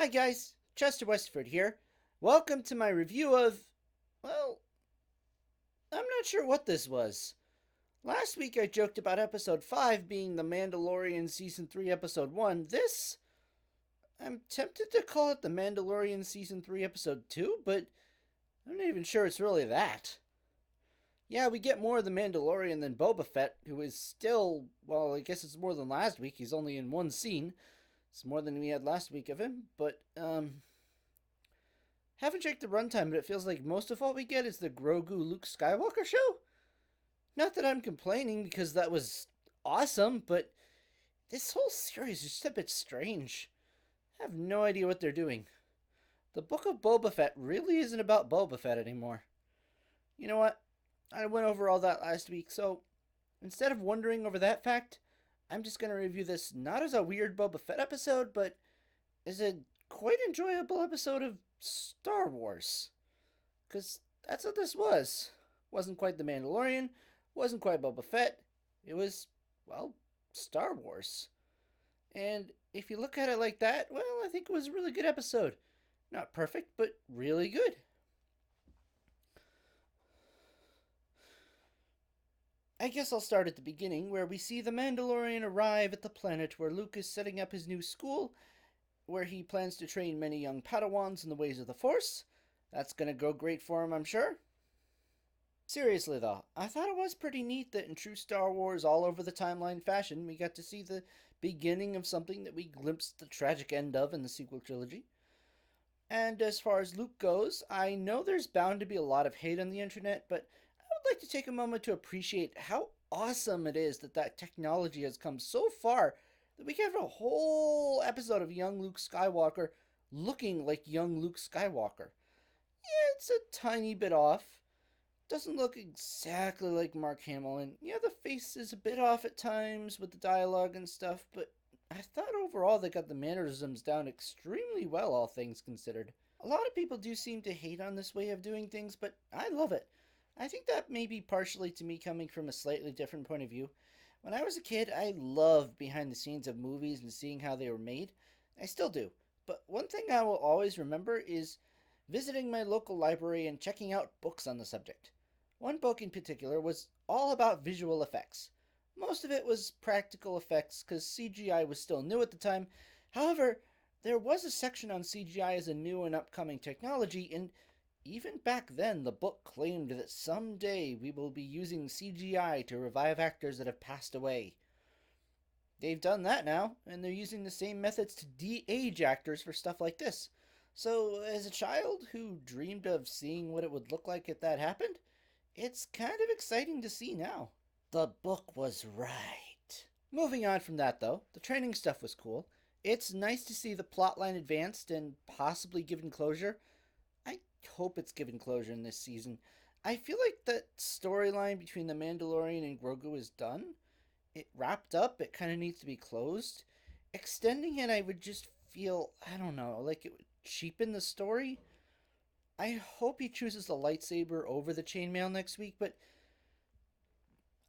Hi guys, Chester Westford here. Welcome to my review of, well, I'm not sure what this was. Last week I joked about episode 5 being The Mandalorian season 3 episode 1. I'm tempted to call it The Mandalorian season 3 episode 2, but I'm not even sure it's really that. Yeah, we get more of the Mandalorian than Boba Fett, who is still, well, I guess it's more than last week. He's only in one scene. It's more than we had last week of him, but haven't checked the runtime, but it feels like most of what we get is the Grogu Luke Skywalker show. Not that I'm complaining because that was awesome, but this whole series is just a bit strange. I have no idea what they're doing. The Book of Boba Fett really isn't about Boba Fett anymore. You know what? I went over all that last week, so instead of wondering over that fact, I'm just going to review this not as a weird Boba Fett episode, but as a quite enjoyable episode of Star Wars. Because that's what this was. Wasn't quite The Mandalorian, wasn't quite Boba Fett. It was, well, Star Wars. And if you look at it like that, well, I think it was a really good episode. Not perfect, but really good. I guess I'll start at the beginning, where we see the Mandalorian arrive at the planet where Luke is setting up his new school, where he plans to train many young Padawans in the ways of the Force. That's gonna go great for him, I'm sure. Seriously though, I thought it was pretty neat that in true Star Wars all over the timeline fashion, we got to see the beginning of something that we glimpsed the tragic end of in the sequel trilogy. And as far as Luke goes, I know there's bound to be a lot of hate on the internet, but I would like to take a moment to appreciate how awesome it is that technology has come so far that we can have a whole episode of young Luke Skywalker looking like young Luke Skywalker. Yeah, it's a tiny bit off. Doesn't look exactly like Mark Hamill, and yeah, the face is a bit off at times with the dialogue and stuff, but I thought overall they got the mannerisms down extremely well, all things considered. A lot of people do seem to hate on this way of doing things, but I love it. I think that may be partially to me coming from a slightly different point of view. When I was a kid, I loved behind the scenes of movies and seeing how they were made. I still do. But one thing I will always remember is visiting my local library and checking out books on the subject. One book in particular was all about visual effects. Most of it was practical effects because CGI was still new at the time. However, there was a section on CGI as a new and upcoming technology, and even back then the book claimed that someday we will be using CGI to revive actors that have passed away. They've done that now, and they're using the same methods to de-age actors for stuff like this. So, as a child who dreamed of seeing what it would look like if that happened, it's kind of exciting to see now. The book was right. Moving on from that, though, the training stuff was cool. It's nice to see the plotline advanced and possibly given closure. I hope it's given closure in this season. I feel like that storyline between the Mandalorian and Grogu is done. It wrapped up, it kind of needs to be closed. Extending it, I would just feel, I don't know, like it would cheapen the story. I hope he chooses the lightsaber over the chainmail next week, but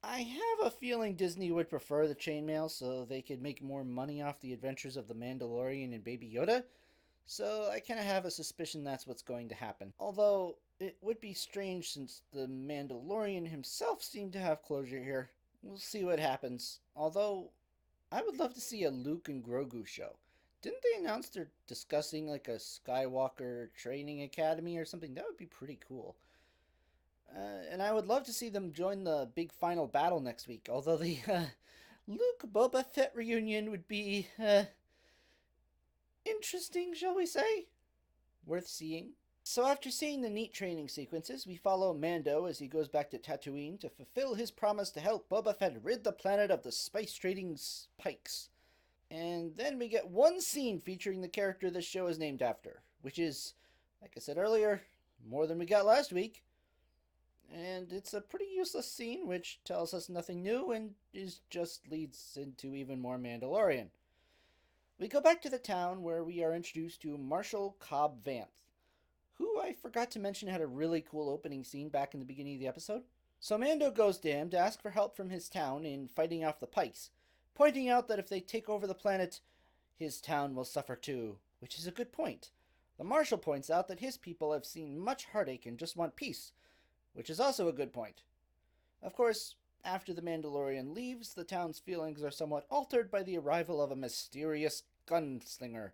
I have a feeling Disney would prefer the chainmail so they could make more money off the adventures of the Mandalorian and Baby Yoda. So I kind of have a suspicion that's what's going to happen. Although it would be strange since the Mandalorian himself seemed to have closure here. We'll see what happens. Although I would love to see a Luke and Grogu show. Didn't they announce they're discussing like a Skywalker training academy or something? That would be pretty cool. And I would love to see them join the big final battle next week. Although the Luke Boba Fett reunion would be interesting, shall we say? Worth seeing. So after seeing the neat training sequences, we follow Mando as he goes back to Tatooine to fulfill his promise to help Boba Fett rid the planet of the spice trading pikes. And then we get one scene featuring the character this show is named after, which is, like I said earlier, more than we got last week. And it's a pretty useless scene, which tells us nothing new and just leads into even more Mandalorian. We go back to the town where we are introduced to Marshal Cobb Vanth, who I forgot to mention had a really cool opening scene back in the beginning of the episode. So Mando goes to him to ask for help from his town in fighting off the Pikes, pointing out that if they take over the planet, his town will suffer too. which is a good point. The Marshal points out that his people have seen much heartache and just want peace, which is also a good point. Of course, after the Mandalorian leaves, the town's feelings are somewhat altered by the arrival of a mysterious gunslinger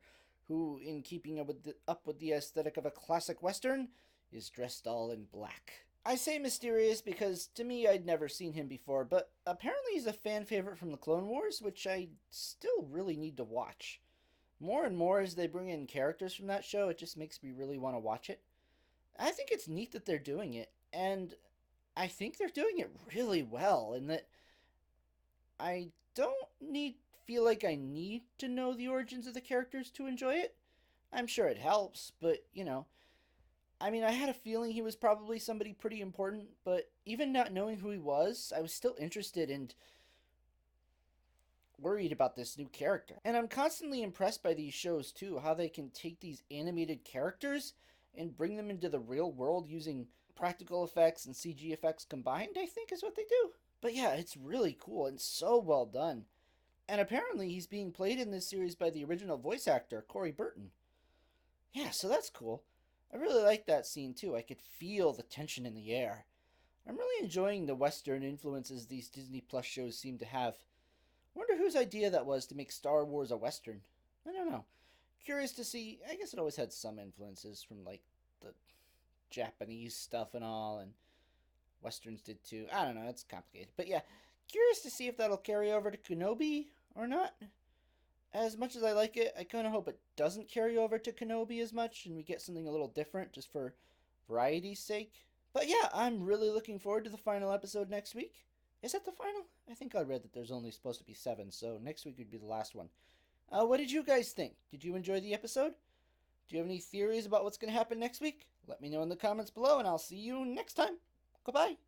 who, in keeping up with the aesthetic of a classic Western, is dressed all in black. I say mysterious because to me I'd never seen him before, but apparently he's a fan favorite from the Clone Wars, which I still really need to watch. More and more as they bring in characters from that show, it just makes me really want to watch it. I think it's neat that they're doing it, and I think they're doing it really well, in that I don't need feel like I need to know the origins of the characters to enjoy it. I'm sure it helps, but I mean, I had a feeling he was probably somebody pretty important, but even not knowing who he was, I was still interested and worried about this new character. And I'm constantly impressed by these shows too, how they can take these animated characters and bring them into the real world using practical effects and CG effects combined, I think is what they do. But yeah, it's really cool and so well done. And apparently he's being played in this series by the original voice actor, Corey Burton. Yeah, so that's cool. I really like that scene too. I could feel the tension in the air. I'm really enjoying the Western influences these Disney Plus shows seem to have. Wonder whose idea that was to make Star Wars a Western. I don't know. Curious to see. I guess it always had some influences from like the Japanese stuff and all, and Westerns did too. I don't know. It's complicated. But yeah, curious to see if that'll carry over to Kenobi or not. As much as I like it, I kind of hope it doesn't carry over to Kenobi as much and we get something a little different just for variety's sake. But yeah, I'm really looking forward to the final episode next week. Is that the final? I think I read that there's only supposed to be 7, so next week would be the last one. What did you guys think? Did you enjoy the episode? Do you have any theories about what's going to happen next week? Let me know in the comments below, and I'll see you next time. Goodbye.